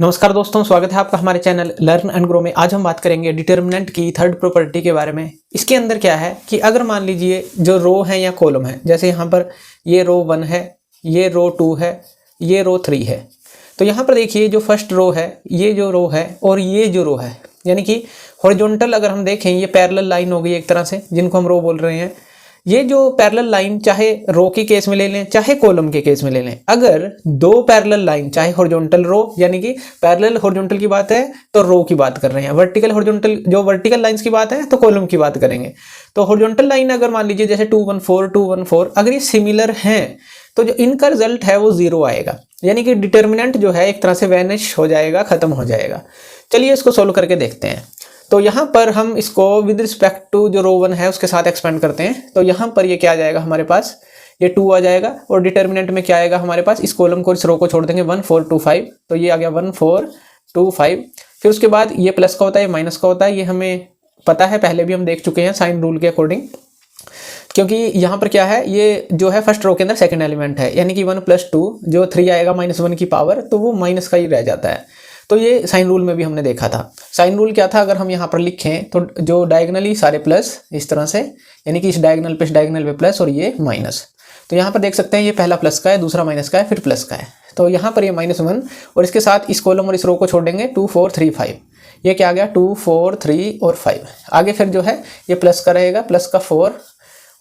नमस्कार दोस्तों, स्वागत है आपका हमारे चैनल लर्न एंड ग्रो में। आज हम बात करेंगे डिटर्मिनेंट की थर्ड प्रॉपर्टी के बारे में। इसके अंदर क्या है कि अगर मान लीजिए जो रो है या कॉलम है, जैसे यहाँ पर ये रो 1 है, ये रो 2 है, ये रो 3 है, तो यहाँ पर देखिए जो फर्स्ट रो है, ये जो रो है और ये जो रो है, यानी कि हॉरिजॉन्टल अगर हम देखें ये पैरेलल लाइन हो गई एक तरह से, जिनको हम रो बोल रहे हैं। ये जो पैरेलल लाइन चाहे रो के केस में ले लें चाहे कॉलम के केस में ले लें, अगर दो पैरेलल लाइन चाहे हॉरिजॉन्टल रो, यानी कि पैरेलल हॉरिजॉन्टल की बात है तो रो की बात कर रहे हैं, वर्टिकल हॉरिजॉन्टल जो वर्टिकल लाइंस की बात है तो कॉलम की बात करेंगे। तो हॉरिजॉन्टल लाइन अगर मान लीजिए जैसे 2 1 4 2 1 4, अगर ये सिमिलर हैं तो जो इनका रिजल्ट है वो 0 आएगा, यानी कि डिटर्मिनेंट जो है एक तरह से वैनिश हो जाएगा, खत्म हो जाएगा। चलिए इसको सोल्व करके देखते हैं। तो यहाँ पर हम इसको विद रिस्पेक्ट टू जो रो 1 है उसके साथ एक्सपेंड करते हैं। तो यहाँ पर ये क्या आ जाएगा हमारे पास, ये 2 आ जाएगा और डिटर्मिनेंट में क्या आएगा हमारे पास, इस कॉलम को इस रो को छोड़ देंगे 1 4 2 5, तो ये आ गया 1 4 2 5। फिर उसके बाद ये प्लस का होता है, ये माइनस का होता है, ये हमें पता है, पहले भी हम देख चुके हैं साइन रूल के अकॉर्डिंग। क्योंकि यहाँ पर क्या है, ये जो है फर्स्ट रो के अंदर सेकंड एलिमेंट है, यानी कि 1 + 2 जो 3 आएगा -1 की पावर, तो वो माइनस का ही रह जाता है। तो ये साइन रूल में भी हमने देखा था। साइन रूल क्या था, अगर हम यहाँ पर लिखें तो जो डायगनली सारे प्लस इस तरह से, यानी कि इस डायगनल पे प्लस और ये माइनस। तो यहाँ पर देख सकते हैं ये पहला प्लस का है, दूसरा माइनस का है, फिर प्लस का है। तो यहाँ पर ये -1 और इसके साथ इस कॉलम और इस रो को छोड़ेंगे 2 4 3 5। ये क्या आ गया 2 4 3 और 5। आगे फिर जो है ये प्लस का रहेगा, प्लस का 4,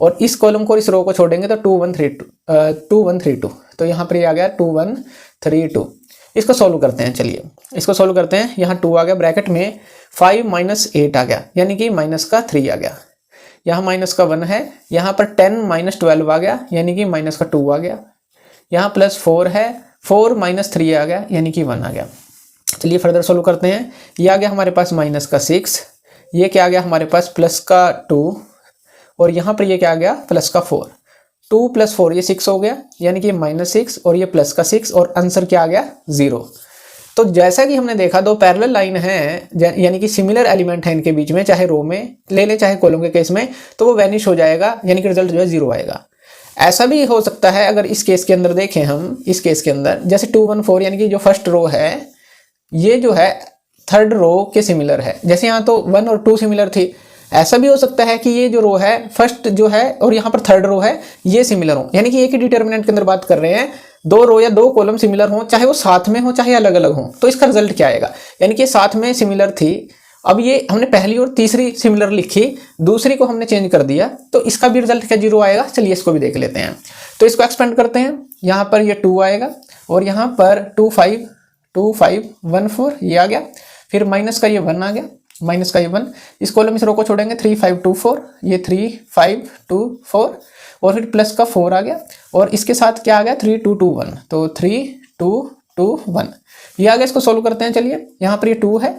और इस कॉलम को इस रो को छोड़ेंगे तो 2 1 3 2। तो यहाँ पर ये आ गया 2 1 3 2। इसको सॉल्व करते हैं। चलिए इसको सॉल्व करते हैं। यहाँ 2 आ गया, ब्रैकेट में 5 - 8 आ गया, यानी कि -3 आ गया। यहाँ -1 है, यहाँ पर 10 - 12 आ गया, यानी कि -2 आ गया। यहाँ +4 है, 4 - 3 आ गया, यानी कि 1 आ गया। चलिए फर्दर सॉल्व करते हैं। ये आ गया हमारे पास -6, ये क्या आ गया हमारे पास +2, और यहाँ पर ये क्या आ गया +4। 2 + 4 ये 6 हो गया, यानी कि -6, और ये +6, और आंसर क्या आ गया 0। तो जैसा कि हमने देखा दो पैरेलल लाइन है, यानी कि सिमिलर एलिमेंट है इनके बीच में, चाहे रो में ले लें चाहे कॉलम के केस में, तो वो वैनिश हो जाएगा, यानी कि रिजल्ट जो है 0 आएगा। ऐसा भी हो सकता है अगर इस केस के अंदर देखें हम, इस केस के अंदर जैसे 2 1 4, यानी कि जो फर्स्ट रो है ये जो है थर्ड रो के सिमिलर है, जैसे यहाँ तो 1 और 2 सिमिलर थी। ऐसा भी हो सकता है कि ये जो रो है फर्स्ट जो है और यहाँ पर थर्ड रो है ये सिमिलर हो, यानी कि एक ही डिटर्मिनेंट के अंदर बात कर रहे हैं, दो रो या दो कॉलम सिमिलर हो, चाहे वो साथ में हो चाहे अलग अलग हो, तो इसका रिजल्ट क्या आएगा, यानी कि साथ में सिमिलर थी, अब ये हमने पहली और तीसरी सिमिलर लिखी, दूसरी को हमने चेंज कर दिया, तो इसका भी रिजल्ट क्या 0 आएगा। चलिए इसको भी देख लेते हैं। तो इसको एक्सपेंड करते हैं। यहाँ पर ये 2 आएगा और यहाँ पर 2 5 1 4 ये आ गया, फिर माइनस का ये 1 आ गया, माइनस का ये 1, इस कॉलम इस रो को छोड़ेंगे 3 5 2 4, ये 3 5 2 4, और फिर प्लस का 4 आ गया, और इसके साथ क्या आ गया 3 2 2 1, तो 3 2 2 1 ये आ गया। इसको सोल्व करते हैं। चलिए यहाँ पर ये 2 है,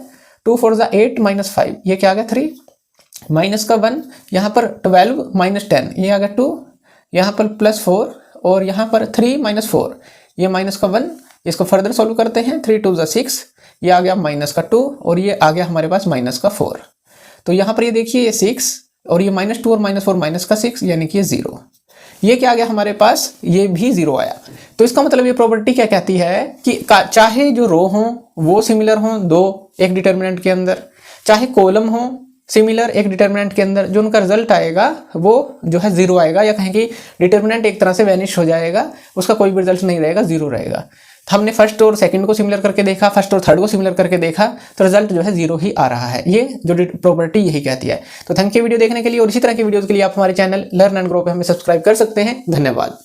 2 4 = 8 -5, ये क्या आ गया 3, माइनस का 1, यहाँ पर 12 - 10 ये आ गया 2, यहाँ पर +4, और यहाँ पर 3 - 4 ये माइनस का 1। इसको फर्दर सोल्व करते हैं। 3 2 = 6, ये आ गया -2, और ये आ गया हमारे पास -4। तो यहाँ पर ये देखिए ये 6 और ये -2 और -4 -6, यानी कि ये 0। ये क्या आ गया हमारे पास, ये भी 0 आया। तो इसका मतलब ये प्रॉपर्टी क्या कहती है कि चाहे जो रो हो वो सिमिलर हो दो एक डिटर्मिनेंट के अंदर, चाहे कॉलम हो सिमिलर एक डिटर्मिनेंट के अंदर, जो उनका रिजल्ट आएगा वो जो है 0 आएगा, या कहें कि डिटर्मिनेंट एक तरह से वैनिश हो जाएगा, उसका कोई भी रिजल्ट नहीं रहेगा, 0 रहेगा। हमने फर्स्ट और सेकंड को सिमिलर करके देखा, फर्स्ट और थर्ड को सिमिलर करके देखा, तो रिजल्ट जो है 0 ही आ रहा है। ये जो प्रॉपर्टी यही कहती है। तो थैंक यू वीडियो देखने के लिए, और इसी तरह की वीडियोस के लिए आप हमारे चैनल लर्न एंड ग्रो पे हमें सब्सक्राइब कर सकते हैं। धन्यवाद।